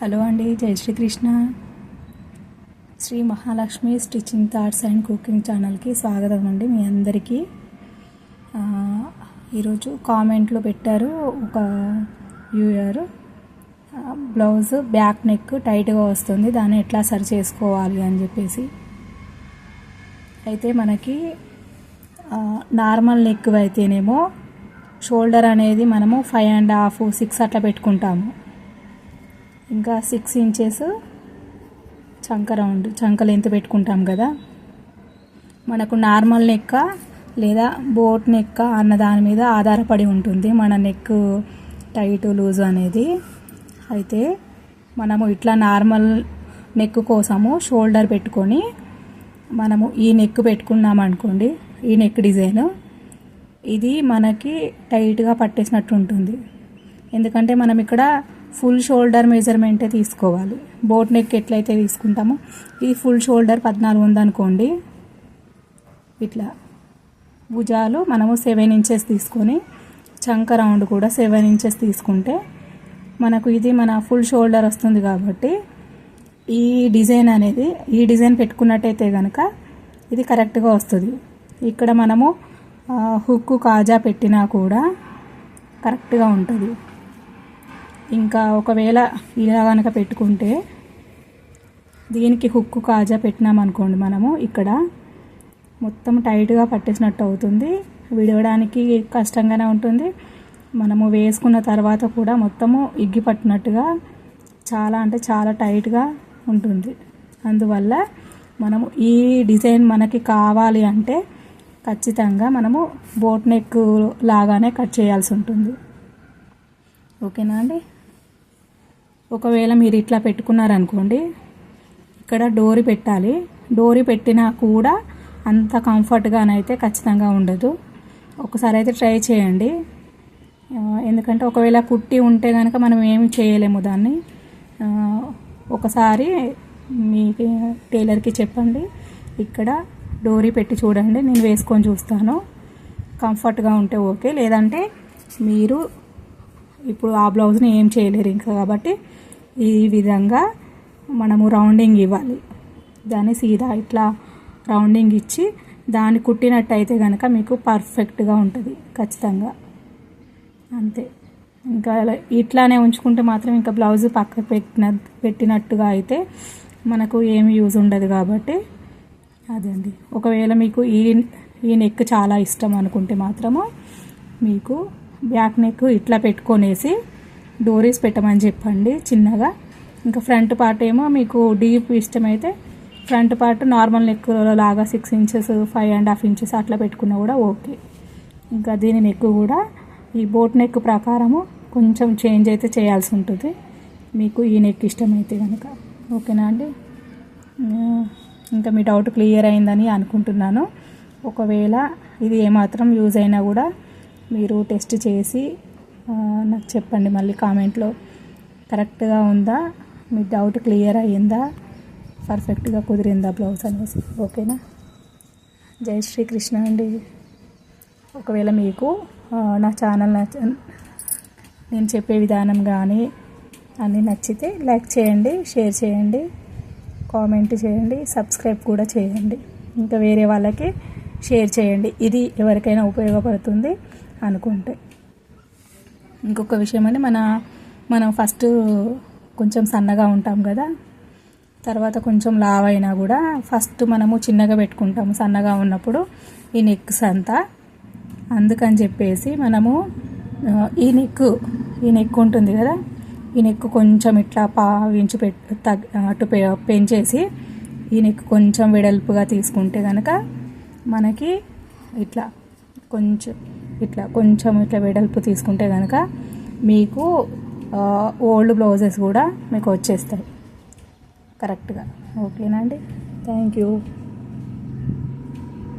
Hello అండి, జై Shri Krishna. Shri Mahalakshmi stitching thoughts and cooking ఛానల్కి స్వాగతం అండి. మీ అందరికీ ఈరోజు కామెంట్లో పెట్టారు ఒక వ్యూయర్, బ్లౌజ్ బ్యాక్ నెక్ టైట్గా వస్తుంది, దాన్ని ఎట్లా సరి చేసుకోవాలి అని చెప్పేసి. అయితే మనకి నార్మల్ నెక్ అయితేనేమో షోల్డర్ అనేది మనము 5.5, 6 అట్లా పెట్టుకుంటాము. ఇంకా 6 ఇంచెస్ చంక లెంత్ పెట్టుకుంటాం కదా. మనకు నార్మల్ నెక్క లేదా బోట్ నెక్క అన్న దాని మీద ఆధారపడి ఉంటుంది మన నెక్ టైట్ లూజ్ అనేది. అయితే మనము ఇట్లా నార్మల్ నెక్ కోసము షోల్డర్ పెట్టుకొని మనము ఈ నెక్ పెట్టుకున్నాం అనుకోండి, ఈ నెక్ డిజైన్ ఇది మనకి టైట్గా పట్టేసినట్టు ఉంటుంది. ఎందుకంటే మనం ఇక్కడ ఫుల్ షోల్డర్ మెజర్మెంటే తీసుకోవాలి. బోట్ నెక్ ఎట్లయితే తీసుకుంటామో ఇది ఫుల్ షోల్డర్ 14 ఉందనుకోండి, ఇట్లా భుజాలు మనము 7 ఇంచెస్ తీసుకొని చంక రౌండ్ కూడా 7 ఇంచెస్ తీసుకుంటే మనకు ఇది మన ఫుల్ షోల్డర్ వస్తుంది. కాబట్టి ఈ డిజైన్ పెట్టుకున్నట్టయితే కనుక ఇది కరెక్ట్గా వస్తుంది. ఇక్కడ మనము హుక్కు కాజా పెట్టినా కూడా కరెక్ట్గా ఉంటుంది. ఇంకా ఒకవేళ ఇలా కనుక పెట్టుకుంటే దీనికి హుక్కు కాజా పెట్టినామనుకోండి, మనము ఇక్కడ మొత్తం టైట్గా పట్టేసినట్టు అవుతుంది. విడవడానికి కష్టంగానే ఉంటుంది. మనము వేసుకున్న తర్వాత కూడా మొత్తము ఇగ్గి పట్టినట్టుగా చాలా అంటే చాలా టైట్గా ఉంటుంది. అందువల్ల మనము ఈ డిజైన్ మనకి కావాలి అంటే ఖచ్చితంగా మనము బోట్ నెక్ లాగానే కట్ చేయాల్సి ఉంటుంది. ఓకేనా అండి. ఒకవేళ మీరు ఇట్లా పెట్టుకున్నారనుకోండి, ఇక్కడ డోరీ పెట్టాలి. డోరీ పెట్టినా కూడా అంత కంఫర్ట్గానైతే ఖచ్చితంగా ఉండదు. ఒకసారి అయితే ట్రై చేయండి. ఎందుకంటే ఒకవేళ కుట్టి ఉంటే కనుక మనం ఏమి చేయలేము దాన్ని. ఒకసారి మీ టైలర్కి చెప్పండి, ఇక్కడ డోరీ పెట్టి చూడండి, నేను వేసుకొని చూస్తాను. కంఫర్ట్గా ఉంటే ఓకే, లేదంటే మీరు ఇప్పుడు ఆ బ్లౌజ్ని ఏం చేయలేరు ఇంకా. కాబట్టి ఈ విధంగా మనము రౌండింగ్ ఇవ్వాలి. దాన్ని సీదా ఇట్లా రౌండింగ్ ఇచ్చి దాన్ని కుట్టినట్టయితే కనుక మీకు పర్ఫెక్ట్గా ఉంటుంది ఖచ్చితంగా. అంతే. ఇంకా ఇట్లానే ఉంచుకుంటే మాత్రం ఇంకా బ్లౌజ్ పక్క పెట్టినట్టుగా అయితే మనకు ఏమి యూజ్ ఉండదు. కాబట్టి అదండి. ఒకవేళ మీకు ఈ నెక్ చాలా ఇష్టం అనుకుంటే మాత్రము మీకు బ్యాక్ నెక్ ఇట్లా పెట్టుకొనేసి డోరీస్ పెట్టమని చెప్పండి చిన్నగా. ఇంకా ఫ్రంట్ పార్ట్ ఏమో మీకు డీప్ ఇష్టమైతే ఫ్రంట్ పార్ట్ నార్మల్ నెక్ లాగా 6 ఇంచెస్ 5.5 ఇంచెస్ అట్లా పెట్టుకున్నా కూడా ఓకే. ఇంకా దీని నెక్ కూడా ఈ బోట్ నెక్ ప్రకారము కొంచెం చేంజ్ అయితే చేయాల్సి ఉంటుంది మీకు ఈ నెక్ ఇష్టమైతే కనుక. ఓకేనా అండి. ఇంకా మీ డౌట్ క్లియర్ అయిందని అనుకుంటున్నాను. ఒకవేళ ఇది ఏమాత్రం యూజ్ అయినా కూడా మీరు టెస్ట్ చేసి నాకు చెప్పండి మళ్ళీ కామెంట్లో, కరెక్ట్గా ఉందా, మీ డౌట్ క్లియర్ అయ్యిందా, పర్ఫెక్ట్గా కుదిరిందా బ్లౌజ్ అనేసి. ఓకేనా. జై శ్రీకృష్ణ అండి. ఒకవేళ మీకు నా ఛానల్ నేను చెప్పే విధానం కానీ అన్నీ నచ్చితే లైక్ చేయండి, షేర్ చేయండి, కామెంట్ చేయండి, సబ్స్క్రైబ్ కూడా చేయండి. ఇంకా వేరే వాళ్ళకి షేర్ చేయండి, ఇది ఎవరికైనా ఉపయోగపడుతుంది అనుకుంటే. ఇంకొక విషయం అండి, మనం ఫస్ట్ కొంచెం సన్నగా ఉంటాం కదా, తర్వాత కొంచెం లావ్ అయినా కూడా ఫస్ట్ మనము చిన్నగా పెట్టుకుంటాము సన్నగా ఉన్నప్పుడు ఈ నెక్స్ అంతా. అందుకని చెప్పేసి మనము ఈ నెక్ ఉంటుంది కదా, ఈ నెక్ కొంచెం ఇట్లా పావించి అటు పెంచేసి ఈ నెక్ కొంచెం వెడల్పుగా తీసుకుంటే కనుక మనకి ఇట్లా కొంచెం ఇట్లా వెడల్పు తీసుకుంటే కనుక మీకు ఓల్డ్ బ్లౌజెస్ కూడా మీకు వచ్చేస్తాయి కరెక్ట్గా. ఓకేనా అండి. Thank you.